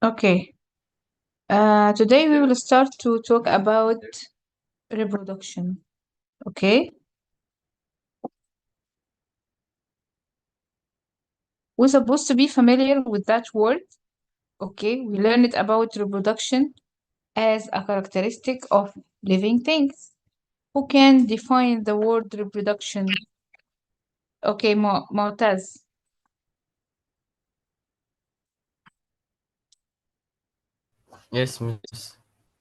Okay. Today we will start to talk about reproduction. Okay. We're supposed to be familiar with that word. Okay. We learned about reproduction as a characteristic of living things. Who can define the word reproduction? Okay, Mu'taz, Yes, miss.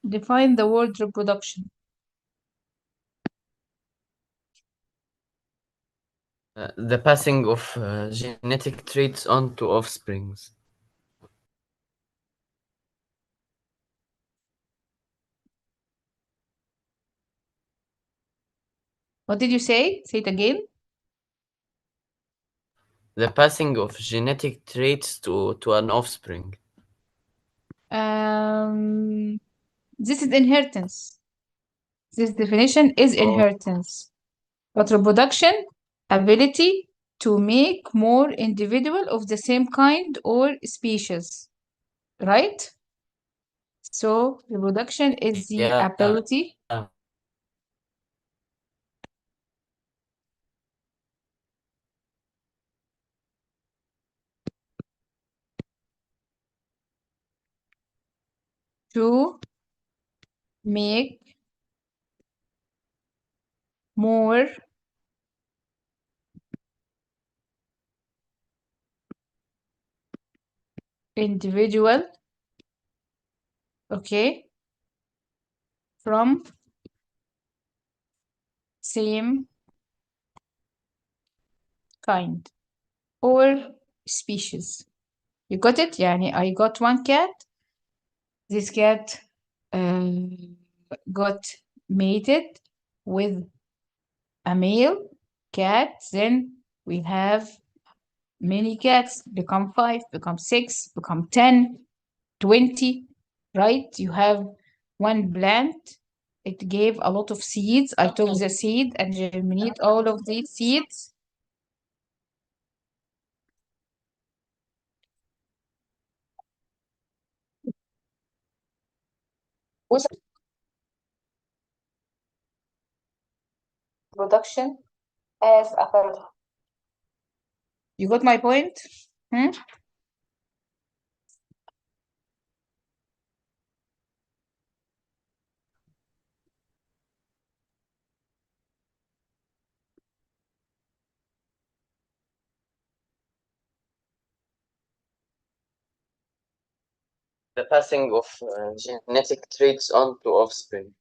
define the word reproduction. The passing of genetic traits on to offsprings. What did you say? Say it again. The passing of genetic traits to an offspring. This is inheritance. This definition is Oh, inheritance. But reproduction, ability to make more individual of the same kind or species, right? So reproduction is the yeah. ability to make more individual, okay, from same kind or species. You got it? يعني I got one cat. This cat got mated with a male cat. Then we have many cats, become 5, become 6, become 10, 20, right? You have one plant. It gave a lot of seeds. I took the seed and germinate all of these seeds. With production as a part. You got my point? Hmm? The passing of genetic traits on to offspring.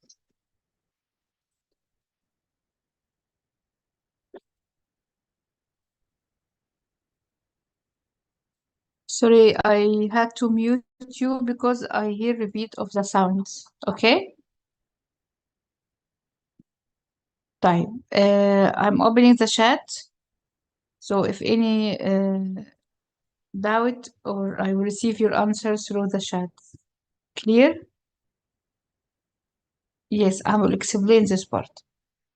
Sorry, I had to mute you because I hear repeat of the sounds. Okay? طيب. I'm opening the chat. So if any doubt or I will receive your answer through the chat. Clear? Yes, I will explain this part.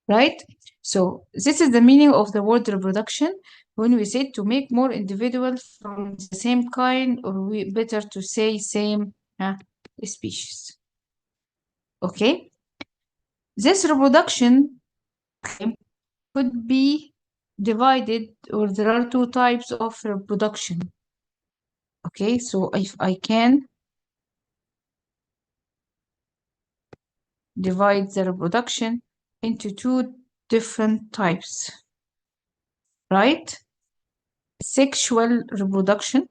Right? So this is the meaning of the word reproduction when we say to make more individuals from the same kind, or we better to say same species. Okay? This reproduction could be divided, or there are two types of reproduction. Okay, so if I can divide the reproduction into two different types, right? Sexual reproduction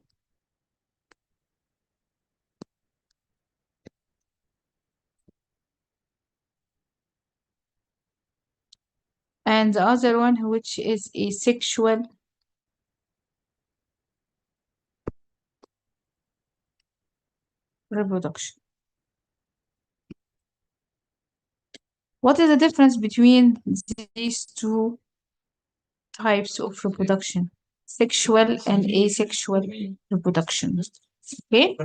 and the other one which is asexual reproduction. What is the difference between these two types of reproduction? Sexual and asexual reproduction. Okay.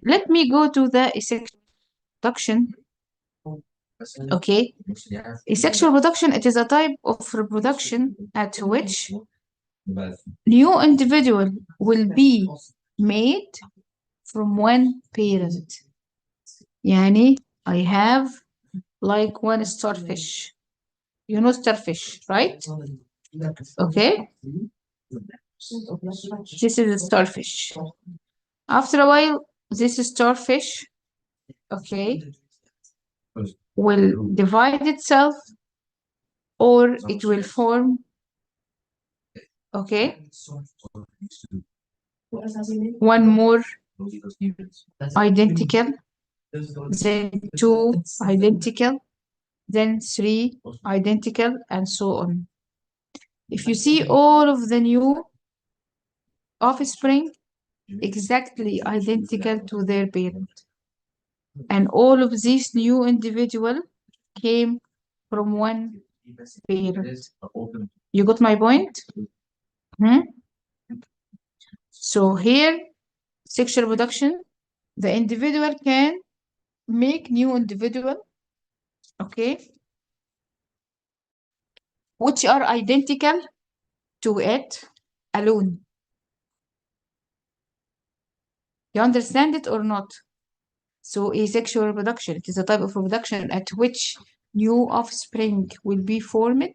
Let me go to the asexual reproduction. Okay. Asexual reproduction, it is a type of reproduction at which new individual will be made from one parent. يعني I have like one starfish. You know starfish, right? Okay. This is a starfish. After a while, this starfish, okay, will divide itself or it will form, okay, one more identical, then two identical, then three identical, and so on. If you see all of the new offspring exactly identical to their parent, and all of these new individual came from one parent. You got my point? Hmm? So here, sexual reproduction, the individual can make new individual, okay, which are identical to it alone. You understand it or not? So asexual reproduction, it is a type of reproduction at which new offspring will be formed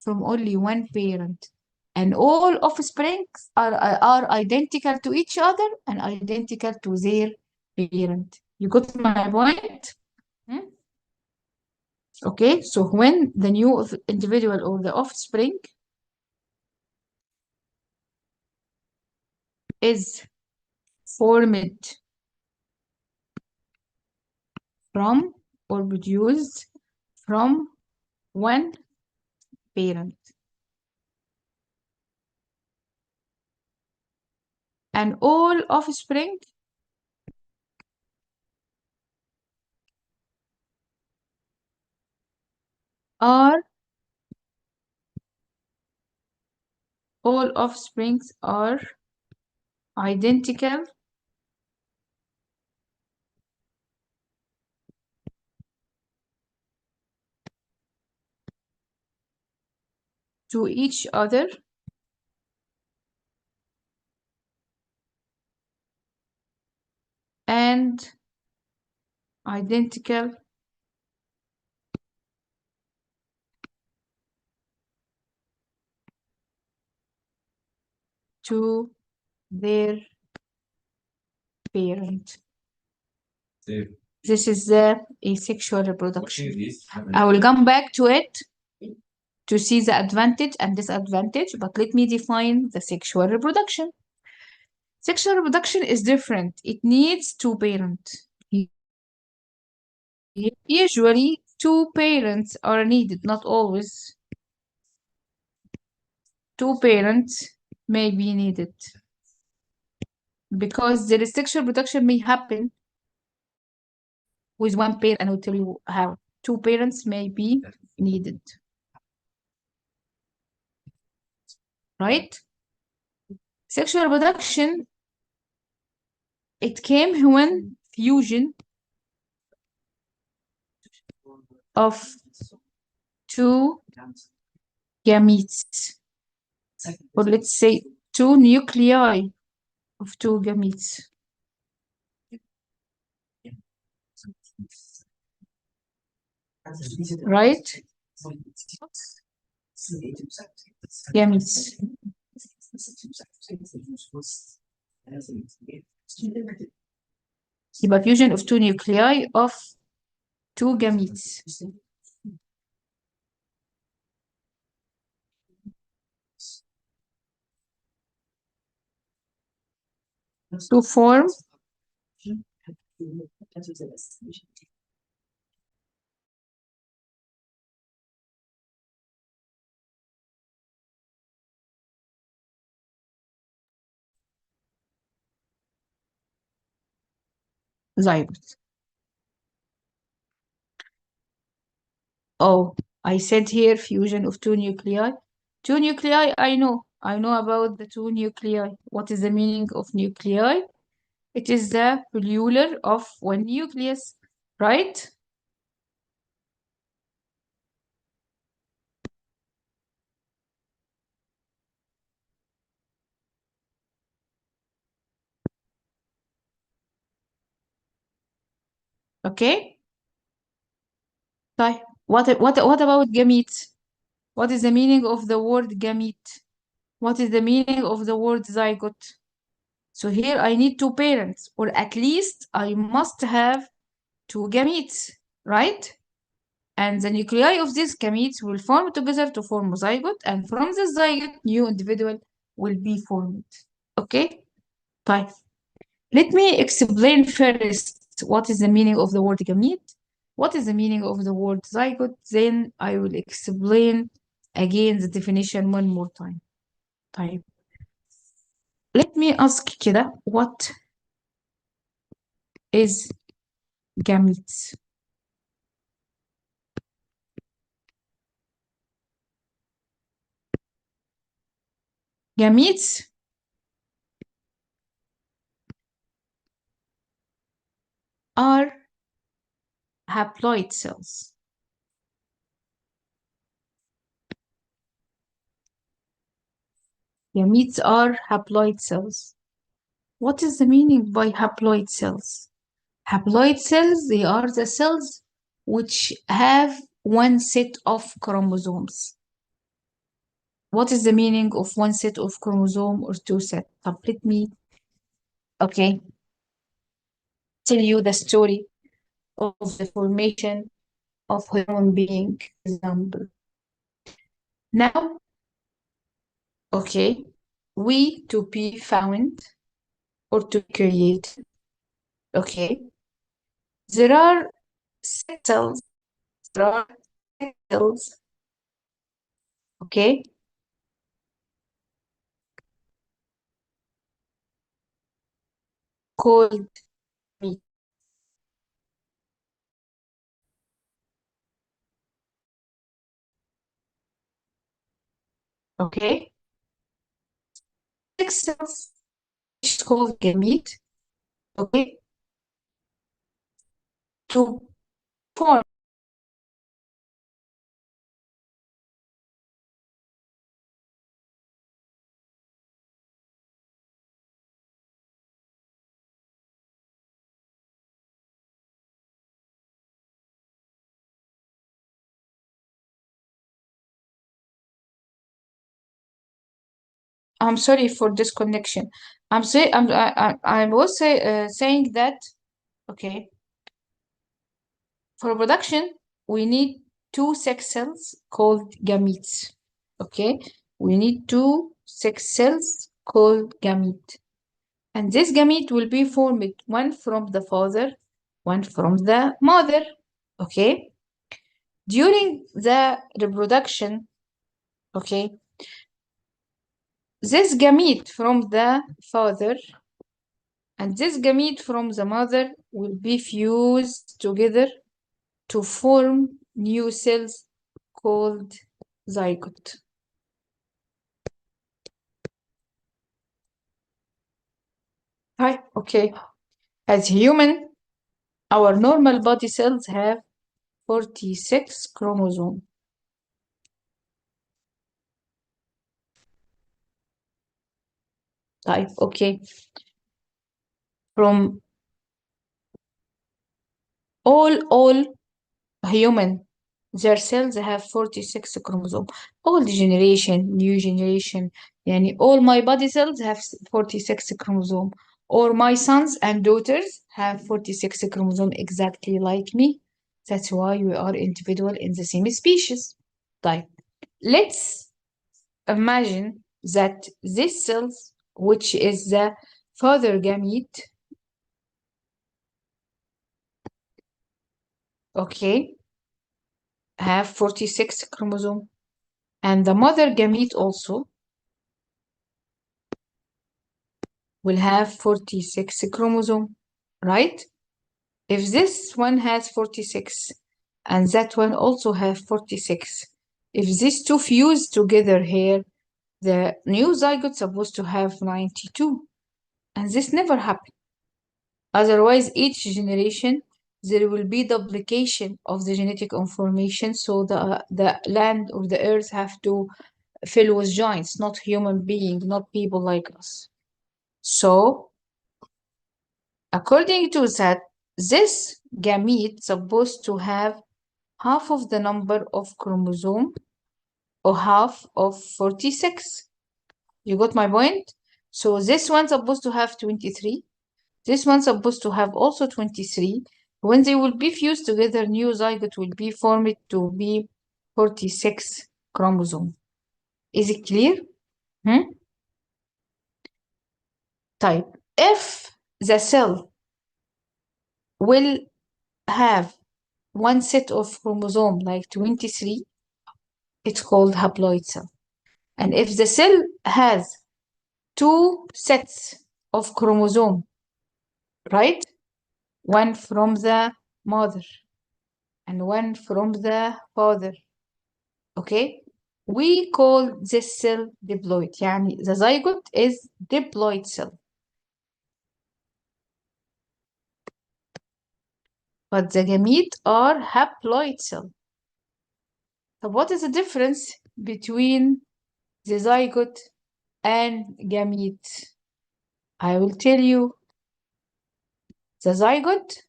from only one parent. And all offspring are identical to each other and identical to their parent. You got my point? Hmm? Okay, so when the new individual or the offspring is formed from or produced from one parent. And all offspring are all offsprings are identical to each other and identical to their parent. This is the asexual reproduction. I will come back to it to see the advantage and disadvantage, but let me define the sexual reproduction. Sexual reproduction is different. It needs two parents. Usually, two parents are needed, not always. Two parents may be needed because the sexual reproduction may happen with one parent, and I'll tell you how. Two parents may be needed, right? Sexual reproduction, it came when fusion of two gametes, or let's say two nuclei of two gametes. Right? Gametes. يبقى fusion of two nuclei of two gametes. To form zygote. Oh, I said here fusion of two nuclei. Two nuclei, I know. I know about the two nuclei. What is the meaning of nuclei? It is the plural of one nucleus, right? Okay? طيب, what about gametes? What is the meaning of the word gamete? What is the meaning of the word zygote? So here I need two parents, or at least I must have two gametes, right? And the nuclei of these gametes will form together to form a zygote, and from this zygote, new individual will be formed. Okay? طيب. Let me explain first what is the meaning of the word gamete, what is the meaning of the word zygote, then I will explain again the definition one more time. طيب. Let me ask كده, what is gametes? Gametes are haploid cells. Gametes are haploid cells. What is the meaning by haploid cells? Haploid cells, they are the cells which have one set of chromosomes. What is the meaning of one set of chromosome or two set? Let me, okay, tell you the story of the formation of human being example. Now, okay, we to be found or to create, okay, there are cells, there are cells, okay, called me, okay, six cells, which is called gamete, okay, to form. I'm sorry for this connection. I was saying that, okay, for production we need two sex cells called gametes. Okay, we need two sex cells called gamete, and this gamete will be formed one from the father, one from the mother. Okay, during the reproduction, okay, this gamete from the father and this gamete from the mother will be fused together to form new cells called zygote. Hi, okay. As human, our normal body cells have 46 chromosomes. Type, okay. From all human, their cells have 46 chromosomes. Old generation, new generation, yani all my body cells have 46 chromosomes. Or my sons and daughters have 46 chromosomes exactly like me. That's why we are individual in the same species. Type. Let's imagine that this cells, which is the father gamete, okay, have 46 chromosomes, and the mother gamete also will have 46 chromosomes, right? If this one has 46 and that one also have 46, if these two fuse together here, the new zygote supposed to have 92, and this never happened. Otherwise, each generation there will be duplication of the genetic information, so the land or the earth have to fill with giants, not human beings, not people like us. So according to that, this gamete supposed to have half of the number of chromosome or half of 46. You got my point? So this one's supposed to have 23. This one's supposed to have also 23. When they will be fused together, new zygote will be formed to be 46 chromosome. Is it clear? Hmm? Type. If the cell will have one set of chromosome like 23, it's called haploid cell. And if the cell has two sets of chromosome, right? One from the mother and one from the father. Okay? We call this cell diploid. يعني the zygote is diploid cell. But the gamete are haploid cell. So what is the difference between the zygote and gamete? I will tell you. The zygote,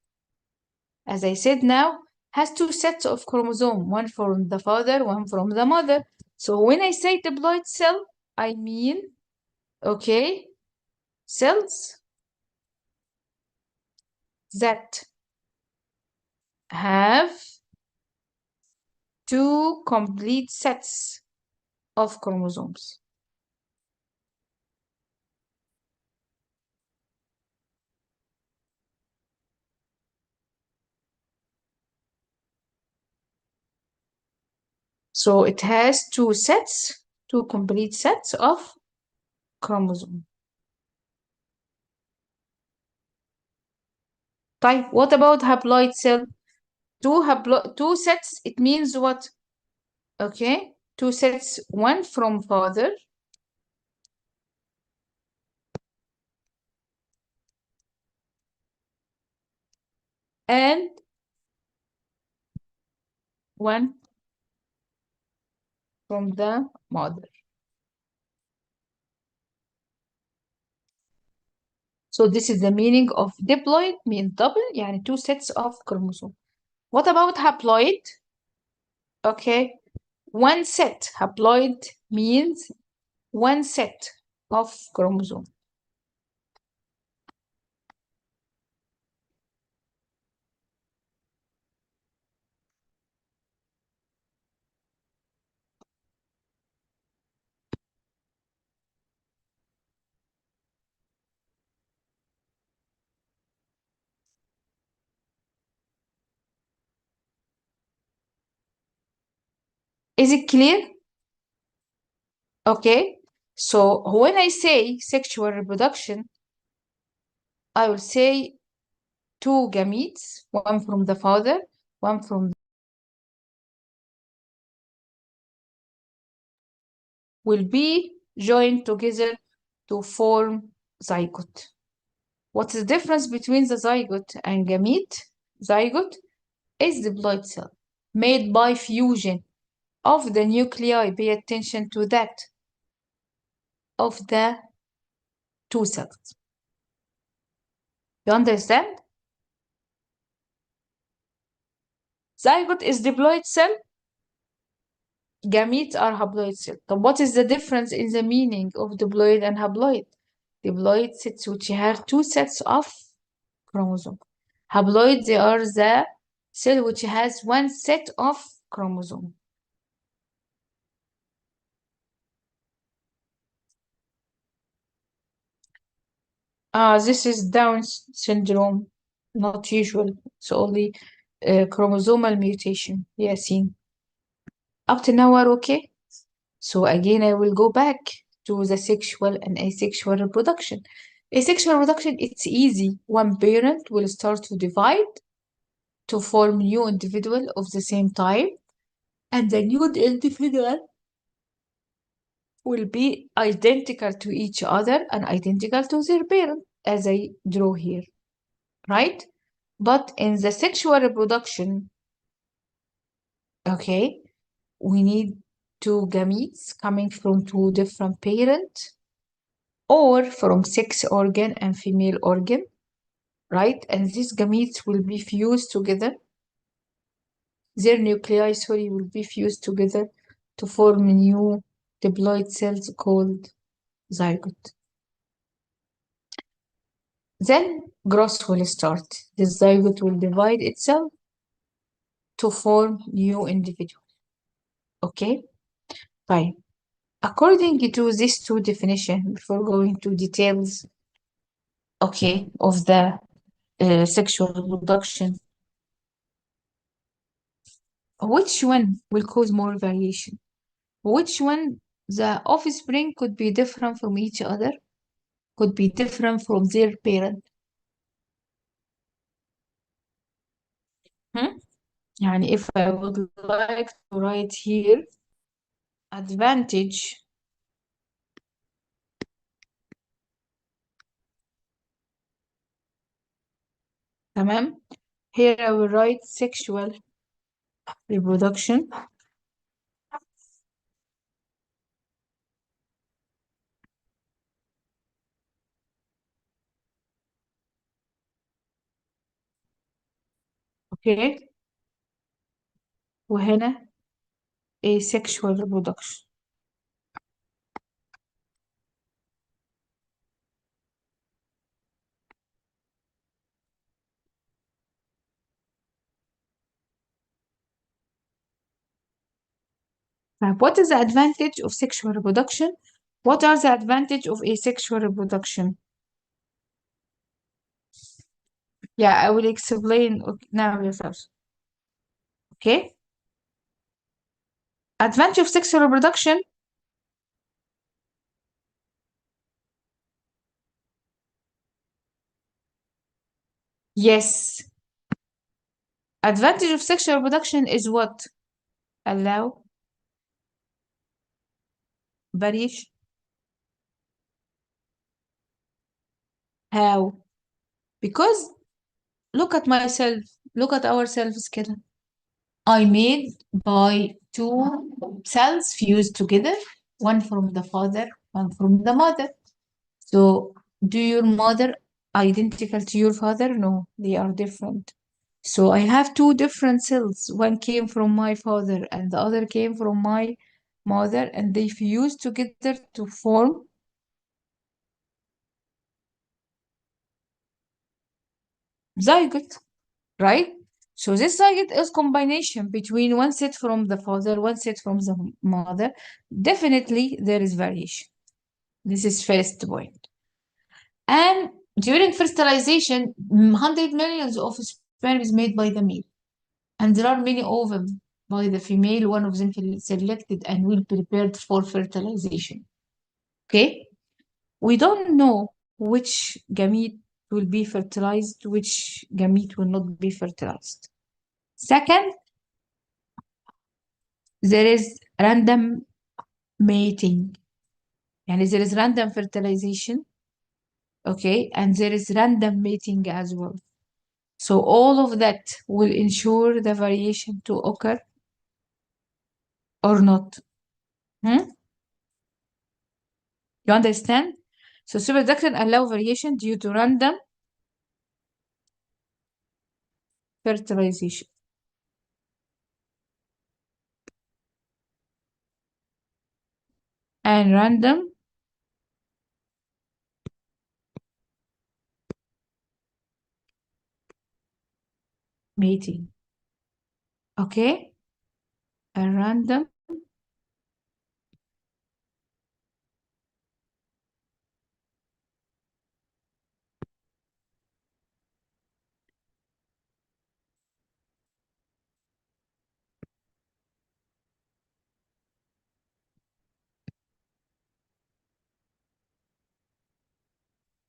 as I said now, has two sets of chromosome, one from the father, one from the mother. So when I say diploid cell, I mean, okay, cells that have two complete sets of chromosomes. So it has two complete sets of chromosome. Type. What about haploid cell? Two sets, it means what? Okay, two sets, one from father and one from the mother. So this is the meaning of diploid, mean double, يعني two sets of chromosome. What about haploid? Okay, one set. Haploid means one set of chromosome. Is it clear? Okay, so when I say sexual reproduction, I will say two gametes, one from the father, one from will be joined together to form zygote. What's the difference between the zygote and gamete? Zygote is the diploid cell made by fusion of the nuclei. Pay attention to that, of the two cells. You understand? Zygote is diploid cell. Gametes are haploid cell. So what is the difference in the meaning of diploid and haploid? Diploid sets which have two sets of chromosome. Haploid, they are the cell which has one set of chromosome. This is Down syndrome, not usual. It's only chromosomal mutation. Yasin. Up to now are okay. So again, I will go back to the sexual and asexual reproduction. Asexual reproduction, it's easy. One parent will start to divide to form new individual of the same type, and the new individual will be identical to each other and identical to their parent, as I draw here, right? But in the sexual reproduction, okay, we need two gametes coming from two different parents or from sex organ and female organ. right? And these gametes will be fused together. Their nuclei, sorry, will be fused together to form new diploid cells called zygote. Then growth will start. The zygote will divide itself to form new individual. Okay? Fine. According to these two definitions, before going to details, okay, of the sexual reproduction, which one will cause more variation? Which one the offspring could be different from each other, could be different from their parent? Hmm? يعني if I would like to write here advantage تمام. Here I will write sexual reproduction. Okay. وهنا asexual reproduction. What is the advantage of sexual reproduction? What are the advantage of asexual reproduction? Yeah, I will explain now yourselves. Okay. Advantage of sexual reproduction. Yes. Advantage of sexual reproduction is what? Allow variation. How? Because look at myself, look at ourselves كده. I made by two cells fused together, one from the father, one from the mother. So, do your mother identical to your father? No, they are different. So I have two different cells. One came from my father and the other came from my mother, and they fused together to form zygote, right? So this zygote is combination between one set from the father, one set from the mother. Definitely there is variation. This is first point. And during fertilization, 100 millions of sperm is made by the male. And there are many ovum by the female. One of them selected and will prepared for fertilization. Okay? We don't know which gamete will be fertilized, which gamete will not be fertilized. Second, there is random mating. And there is random fertilization. Okay? And there is random mating as well. So all of that will ensure the variation to occur or not. Hmm? You understand? So superduction allow variation due to random fertilization and random mating. Okay? And random.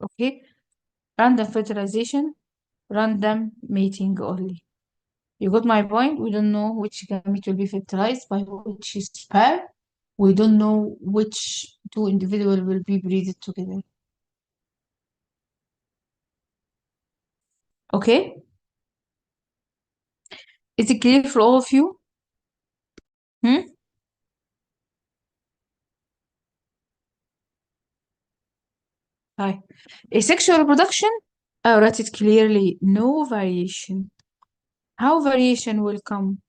Okay? Random fertilization, random mating only. You got my point? We don't know which gamete will be fertilized by which sperm. We don't know which two individuals will be breeded together. Okay? Is it clear for all of you? Hmm? Hi. Asexual reproduction I write it clearly, no variation. How variation will come?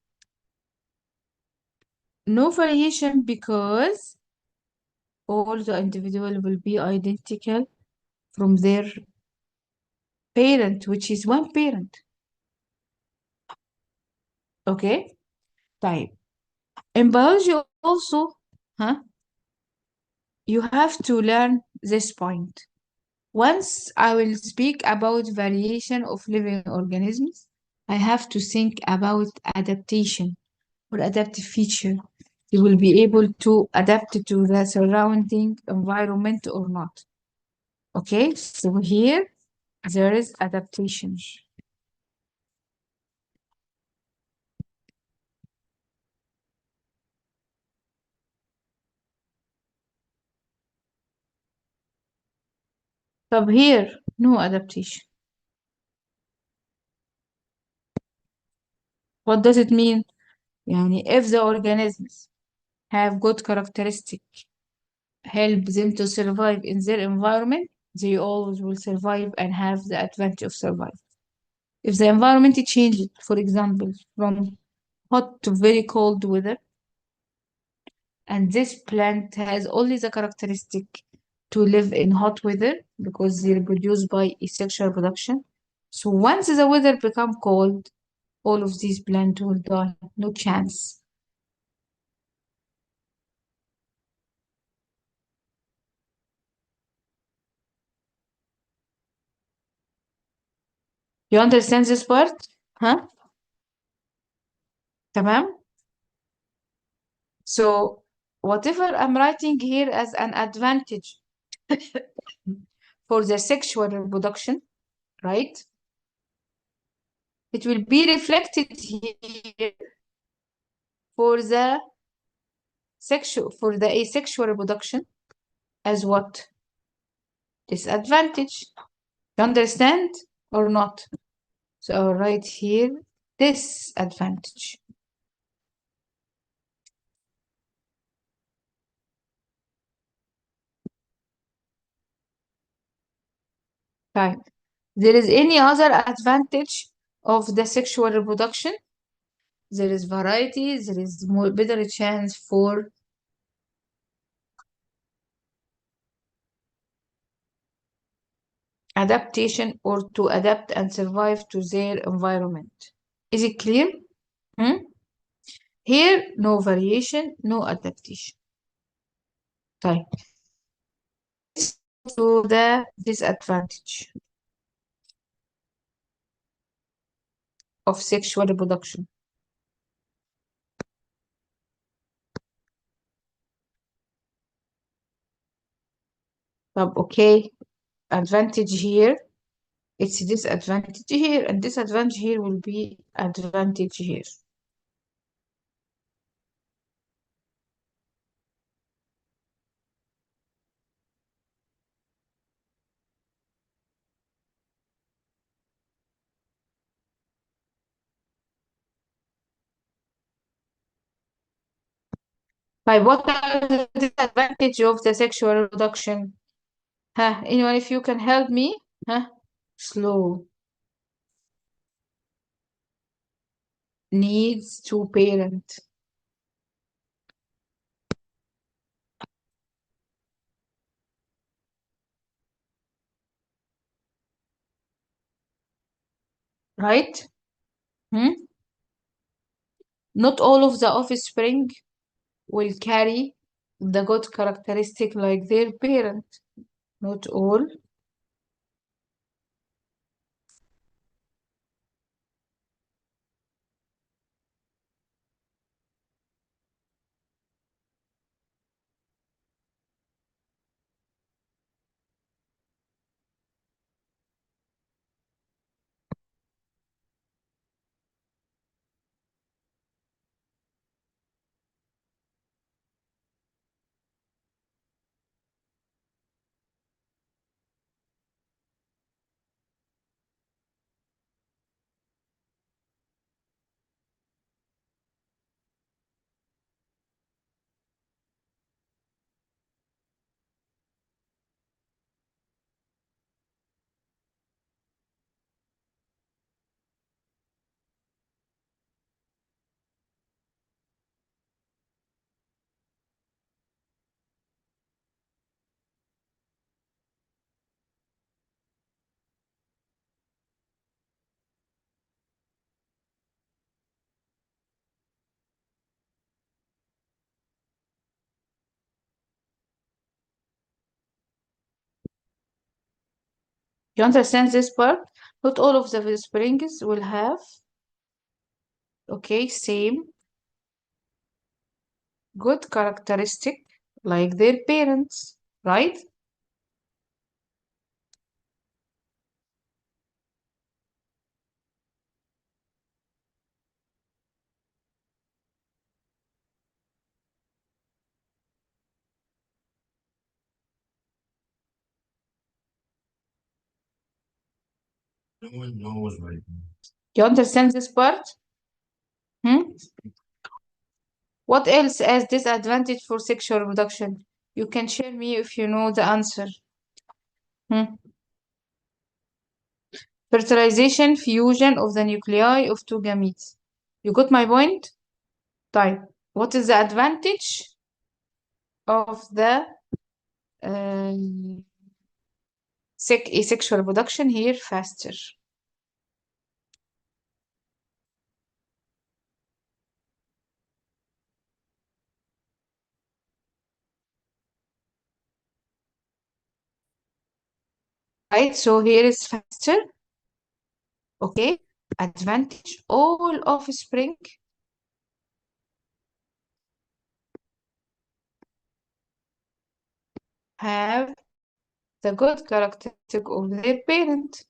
No variation because all the individual will be identical from their parent, which is one parent. Okay? Type. In biology also, huh? You have to learn this point. Once I will speak about variation of living organisms, I have to think about adaptation or adaptive feature. They will be able to adapt to the surrounding environment or not. Okay, so here there is adaptation. طب here no adaptation. What does it mean? يعني if the organisms have good characteristic help them to survive in their environment, they always will survive and have the advantage of survival. If the environment changes, for example, from hot to very cold weather, and this plant has only the characteristic to live in hot weather because they reproduce by asexual reproduction. So once the weather become cold, all of these plants will die. No chance. You understand this part? Huh? تمام? So whatever I'm writing here as an advantage for the sexual reproduction, right? It will be reflected here for the asexual reproduction as what? Disadvantage. You understand or not? So I'll write here disadvantage. Fine. There is any other advantage of the sexual reproduction? There is variety, there is more better chance for adaptation or to adapt and survive to their environment. Is it clear? Hmm? Here, no variation, no adaptation. طيب. To the disadvantage of sexual reproduction. Okay, advantage here, it's disadvantage here, and disadvantage here will be advantage here. What are the disadvantage of the sexual reproduction? Huh? Anyone, if you can help me? Huh? Slow. Needs to parent. Right? Hmm? Not all of the offspring will carry the good characteristic like their parent. Not all. You understand this part? Not all of the springs will have, okay, same good characteristic like their parents, right? You understand this part? Hmm? What else as disadvantage for sexual reproduction? You can share me if you know the answer. Hmm? Fertilization, fusion of the nuclei of two gametes. You got my point? Type. What is the advantage of the asexual reproduction here? Faster. Right, so here is faster. Okay, advantage. All offspring have the good characteristic of their parent.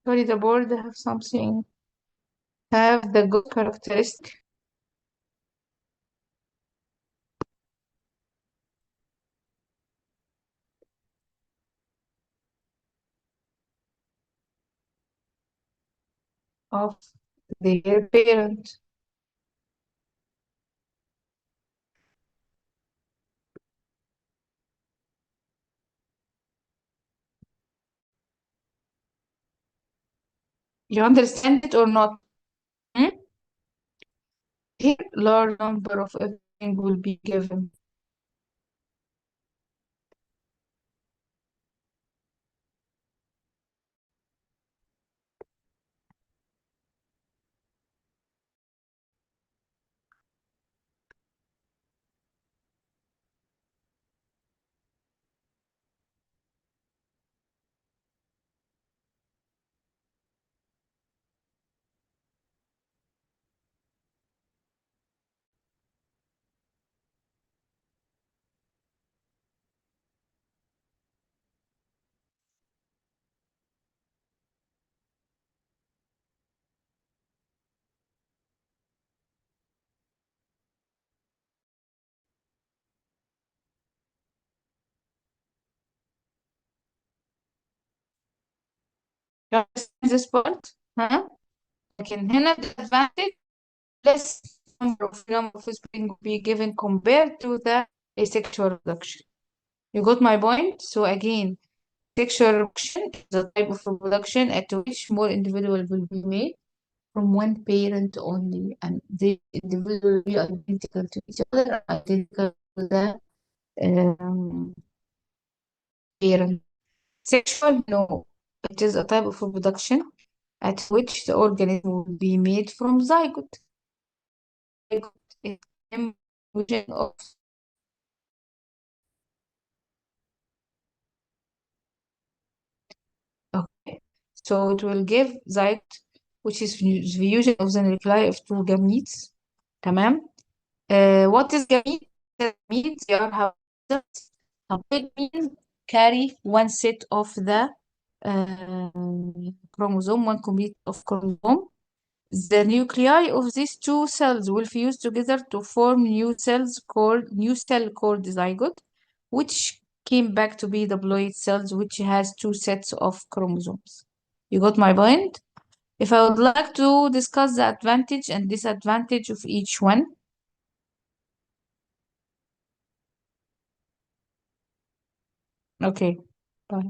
Sorry, the board have something. Have the good characteristic of their parent. You understand it or not? Hmm? Here, large number of everything will be given. You understand this part? Huh? لكن هنا the advantage less number of spring will be given compared to the asexual reproduction. You got my point? So again, sexual reproduction is a type of reproduction at which more individuals will be made from one parent only, and the individual will be identical to each other, identical to the parent. Sexual, no. It is a type of reproduction at which the organism will be made from zygote. Zygote is a fusion of. Okay. So it will give zygote, which is the fusion of the nuclei of two gametes. تمام. What is gamete? Gametes, they are haploids. Haploid means carry one set of the chromosome, one complete of chromosome. The nuclei of these two cells will fuse together to form new cell called zygote, which came back to be the diploid cells, which has two sets of chromosomes. You got my point? If I would like to discuss the advantage and disadvantage of each one. Okay. Bye.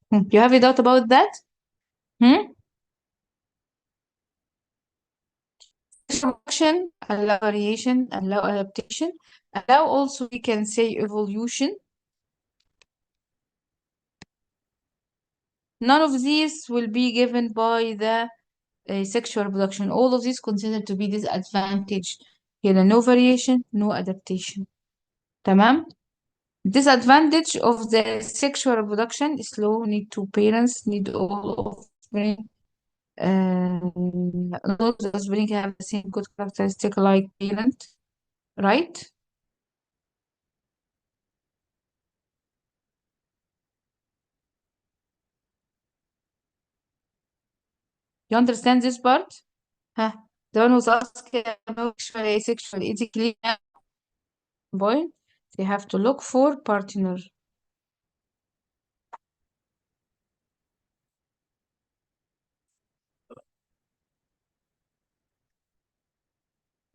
You have a doubt about that? Hmm? Sexual production allow variation, allow adaptation, allow also we can say evolution. None of these will be given by the sexual reproduction. All of these considered to be disadvantage. هنا no variation, no adaptation. تمام. Disadvantage of the sexual reproduction is slow, need two parents, need all offspring. Not all the offspring have the same good characteristic like parent, right? You understand this part? Huh? The one who's asking about sexual asexual ethically point, they have to look for partner.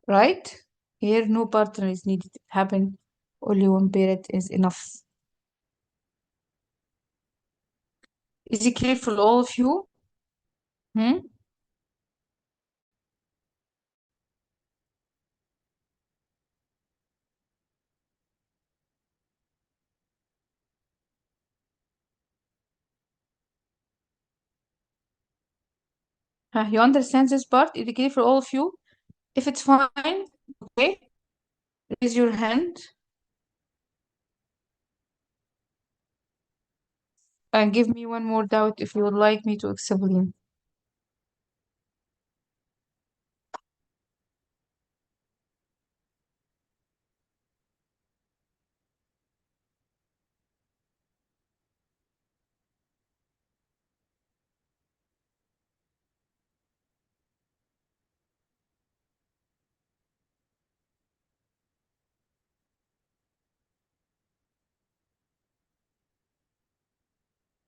Right? Here, no partner is needed. It happen. Only one parent is enough. Is it clear for all of you? Hmm? You understand this part? Is it clear for all of you? If it's fine, okay, raise your hand and give me one more doubt if you would like me to explain.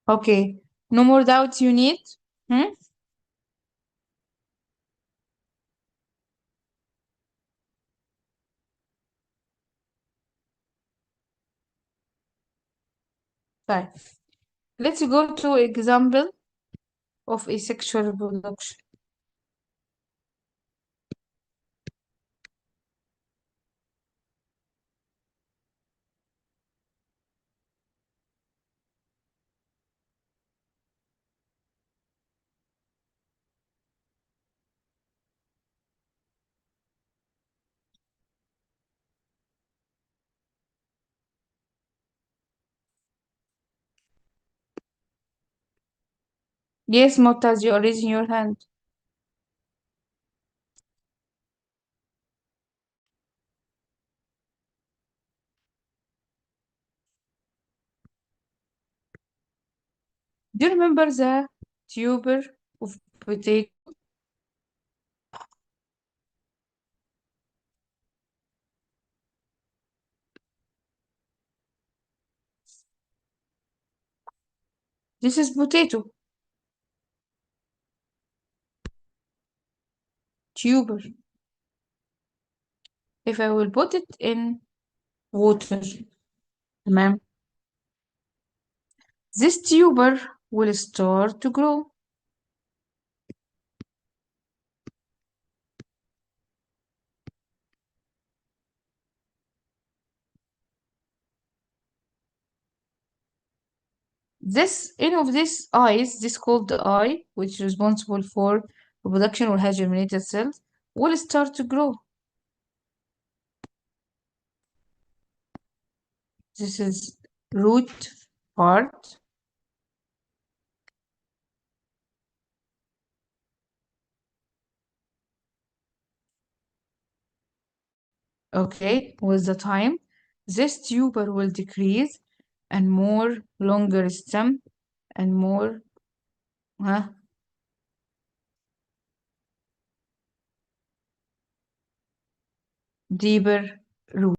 Okay, no more doubts you need? Hmm? Fine. Let's go to example of asexual reproduction. Yes, Motaz, you are raising your hand. Do you remember the tuber of potato? This is potato. Tuber. If I will put it in water, تمام, this tuber will start to grow. This, any of these eyes, this called the eye, which is responsible for reproduction or has germinated cells, will start to grow. This is root part. Okay, with the time, this tuber will decrease and more longer stem and more deeper root.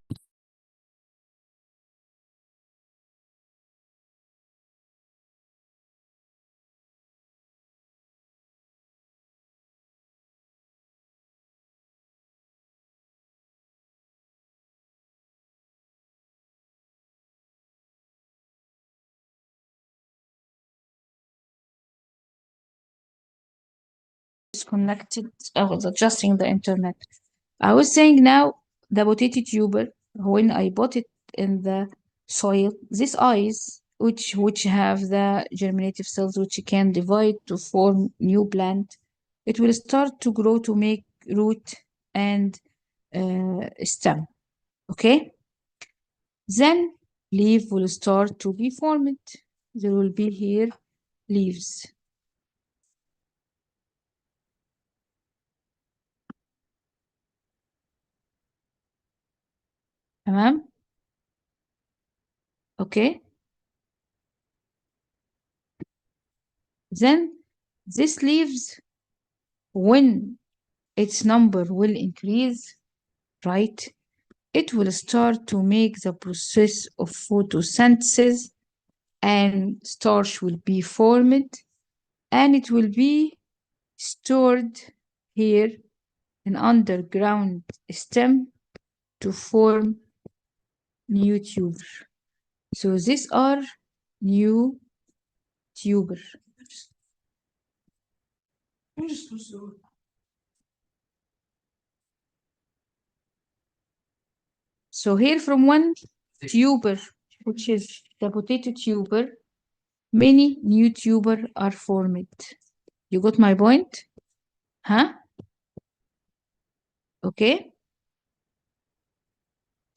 disconnected. I was adjusting the internet. I was saying now the potato tuber, when I put it in the soil, these eyes, which have the germinative cells which can divide to form new plant, it will start to grow to make root and stem. Okay? Then leaf will start to be formed. There will be here leaves. تمام؟ Okay? Then this leaves, when its number will increase, right? It will start to make the process of photosynthesis, and starch will be formed, and it will be stored here in underground stem to form new tuber. So these are new tuber. So here from one tuber, which is the potato tuber, many new tuber are formed. You got my point? Huh? Okay.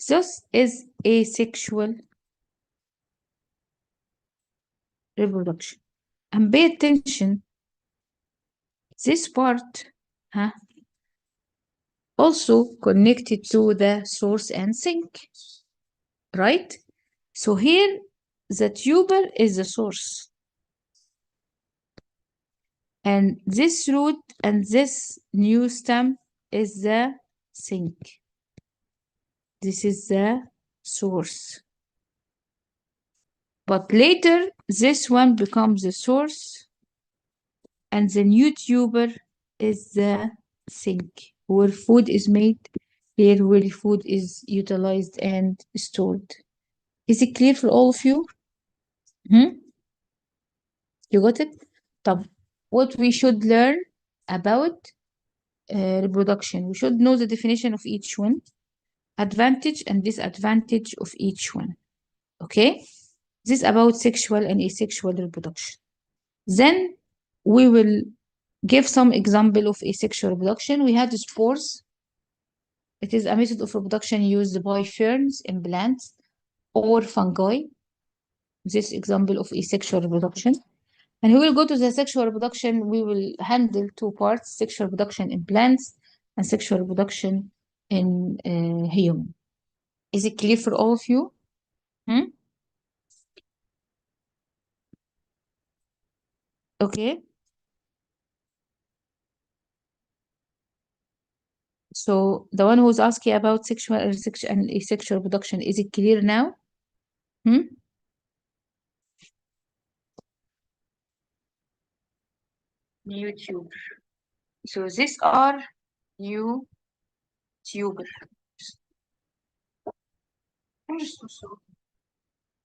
This is asexual reproduction. And pay attention, this part, huh, also connected to the source and sink, right? So here, the tuber is the source. And this root and this new stem is the sink. This is the source. But later, this one becomes the source, and the new tuber is the sink, where food is made, here where food is utilized and stored. Is it clear for all of you? Hmm? You got it? طب, what we should learn about reproduction? We should know the definition of each one, advantage and disadvantage of each one. Okay? This is about sexual and asexual reproduction. Then we will give some example of asexual reproduction. We had spores. It is a method of reproduction used by ferns in plants or fungi. This example of asexual reproduction. And we will go to the sexual reproduction. We will handle two parts: sexual reproduction in plants and sexual reproduction in human. Is it clear for all of you? Hmm? Okay. So the one who's asking about sexual and asexual reproduction, is it clear now? Hmm? New tuber. So these are new tuber.